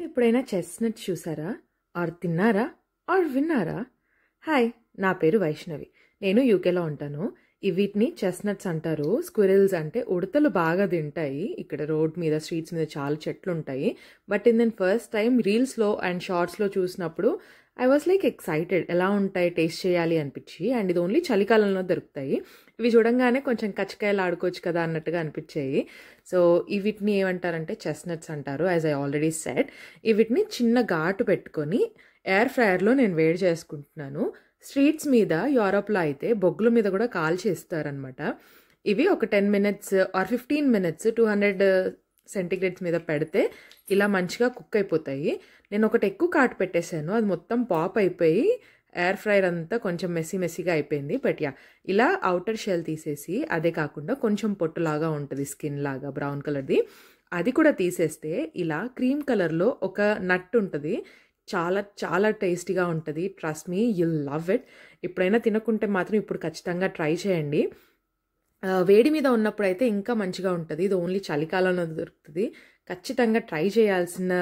ఎప్పుడైనా చెస్ట్‌నట్ చూసారా? ఆర్ తిన్నారా? ఆర్ విన్నారా? హాయ్! నా పేరు వైష్ణవి. నేను యూకేలో ఉంటాను. వీటిని చెస్ట్‌నట్స్ అంటారు. స్క్విరిల్స్ అంటే ఉడతలు బాగా తింటాయి. ఇక్కడ రోడ్ మీద, స్ట్రీట్స్ మీద చాలా చెట్లుంటాయి. బట్ నేను ఫస్ట్ టైమ్ రీల్స్‌లో అండ్ షార్ట్స్‌లో చూసినప్పుడు ఐ వాస్ లైక్ ఎక్సైటెడ్. ఎలా ఉంటాయి? టేస్ట్ చేయాలి అనిపిచ్చి. అండ్ ఇది ఓన్లీ చలికాలంలో దొరుకుతాయి. ఇవి చూడంగానే కొంచెం కచ్చకాయలు ఆడుకోవచ్చు కదా అన్నట్టుగా అనిపించాయి. సో వీటిని ఏమంటారంటే చెస్ట్‌నట్స్ అంటారు. As I already said. వీటిని చిన్న ఘాటు పెట్టుకొని ఎయిర్ ఫ్రైయర్‌లో నేను వేడి చేసుకుంటున్నాను. స్ట్రీట్స్ మీద యూరోప్‌లో అయితే బొగ్గుల మీద కూడా కాల్చి ఇస్తారనమాట. ఇవి ఒక 10 మినిట్స్ ఆర్ 15 మినిట్స్ 200 సెంటీగ్రేడ్స్ మీద పెడితే ఇలా మంచిగా కుక్ అయిపోతాయి. నేను ఒకటి ఎక్కువ కాటు పెట్టేశాను. అది మొత్తం పాప్ అయిపోయి ఎయిర్ ఫ్రైయర్ అంతా కొంచెం మెస్సీగా అయిపోయింది. బట్ ఇలా ఔటర్ షెల్ తీసేసి, అదే కాకుండా కొంచెం పొట్టులాగా ఉంటుంది స్కిన్ లాగా బ్రౌన్ కలర్‌ది. అది కూడా తీసేస్తే ఇలా క్రీమ్ కలర్‌లో ఒక నట్ ఉంటది. చాలా చాలా టేస్టీగా ఉంటది. Trust me, you'll love it. ఎప్పుడైనా తినకుంటే మాత్రం ఇప్పుడు ఖచ్చితంగా ట్రై చేయండి. వేడి మీద ఉన్నప్పుడైతే ఇంకా మంచిగా ఉంటది. ఇది ఓన్లీ చలికాలంలో దొరుకుతది. ఖచ్చితంగా ట్రై చేయాల్సిన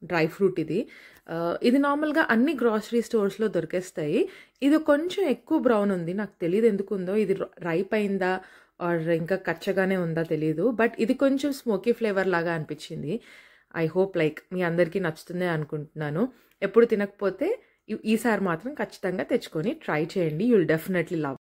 డ్రై ఫ్రూట్ ఇది. ఇది నార్మల్‌గా అన్ని గ్రోసరీ స్టోర్స్‌లో దొరికేస్తాయి. ఇది కొంచెం ఎక్కువ బ్రౌన్ ఉంది. నాకు తెలీదు ఎందుకుందో. ఇది రైప్ అయిందా ఆర్ ఇంకా కచ్చగానే ఉందా తెలీదు. బట్ ఇది కొంచెం స్మోకీ ఫ్లేవర్ లాగా అనిపించింది. ఐ హోప్ లైక్ మీ అందరికీ నచ్చుతుందే అనుకుంటున్నాను. ఎప్పుడు తినకపోతే ఈసారి మాత్రం ఖచ్చితంగా తెచ్చుకొని ట్రై చేయండి. You'll definitely love.